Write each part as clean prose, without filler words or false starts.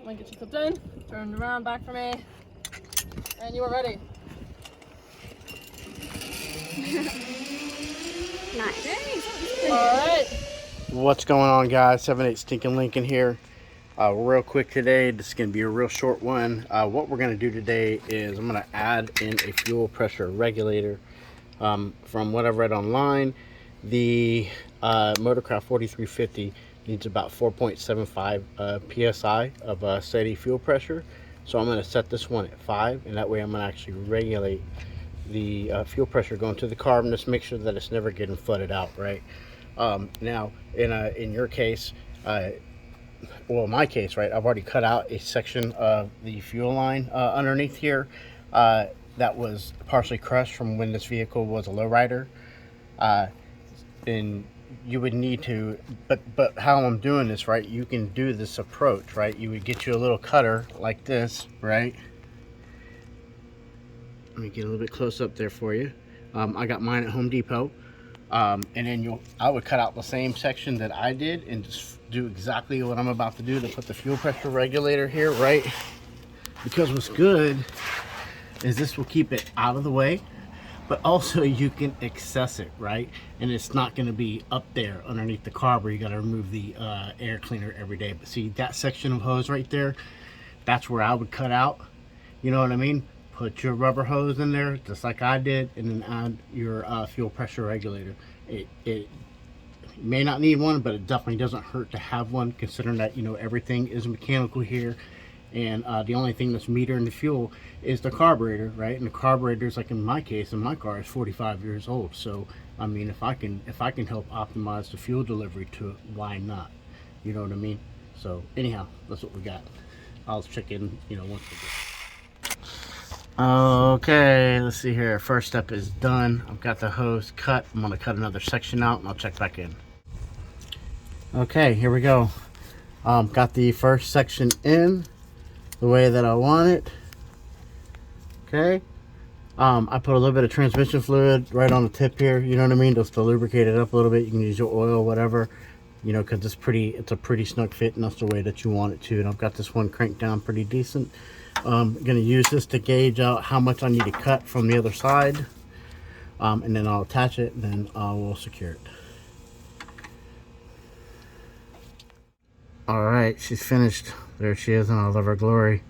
me get you clipped in. Turn around back for me. And you are ready. Nice. Alright. What's going on, guys? 7-8 Stinking Lincoln here. Real quick today, this is going to be a real short one. What we're going to do today is I'm going to add in a fuel pressure regulator. From what I've read online, the Motorcraft 4350 needs about 4.75 psi of steady fuel pressure. So I'm going to set this one at 5, and that way I'm going to actually regulate the fuel pressure going to the carb and just make sure that it's never getting flooded out, right? Now, in your case, well, in my case, right, I've already cut out a section of the fuel line underneath here that was partially crushed from when this vehicle was a lowrider. And you would need to, but how I'm doing this, right, you can do this approach, right? You would get you a little cutter like this, right? Let me get a little bit close up there for you. I got mine at Home Depot. And then I would cut out the same section that I did and just do exactly what I'm about to do to put the fuel pressure regulator here, right? Because what's good is this will keep it out of the way, but also you can access it, right? And it's not going to be up there underneath the carb where you got to remove the air cleaner every day. But see that section of hose right there, that's where I would cut out, you know what I mean? Put your rubber hose in there just like I did, and then add your fuel pressure regulator. It may not need one, but it definitely doesn't hurt to have one, considering that, you know, everything is mechanical here, and the only thing that's metering the fuel is the carburetor, right? And the carburetor's, like in my case, in my car, is 45 years old. So I mean, if I can help optimize the fuel delivery to it, why not? You know what I mean? So anyhow, that's what we got. I'll check in, you know, once we get. Okay, let's see here. First step is done. I've got the hose cut. I'm going to cut another section out and I'll check back in. Okay, here we go. Got the first section in the way that I want it. Okay. I put a little bit of transmission fluid right on the tip here. You know what I mean? Just to lubricate it up a little bit. You can use your oil, whatever. You know, because it's a pretty snug fit, and that's the way that you want it to. And I've got this one cranked down pretty decent. I'm going to use this to gauge out how much I need to cut from the other side, and then I'll attach it, and then I will secure it. Alright, she's finished. There she is in all of her glory.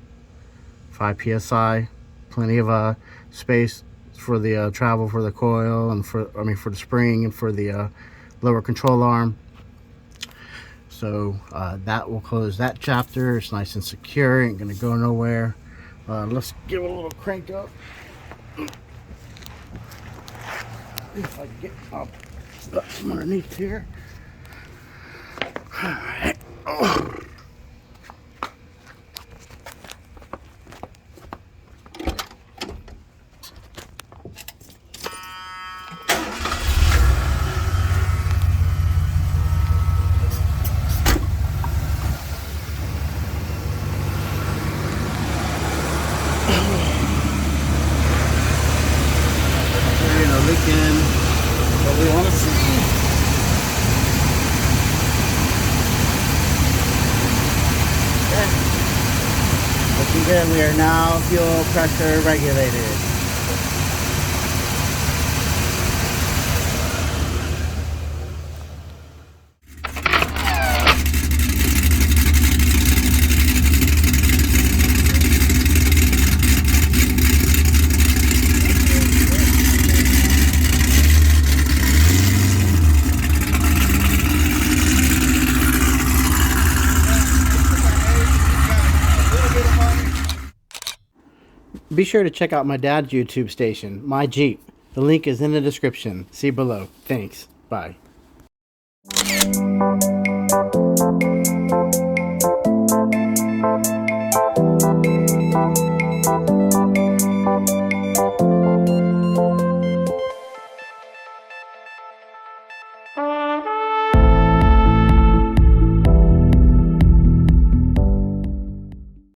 5 psi, plenty of space for the travel for the coil, and for the spring, and for the lower control arm. So that will close that chapter. It's nice and secure, ain't gonna go nowhere. Let's give it a little crank up. If I can get up from underneath here. All right. Oh. What we want to see. Okay. Looking good. We are now fuel pressure regulated. Be sure to check out my dad's YouTube station, My Jeep. The link is in the description. See below. Thanks. Bye.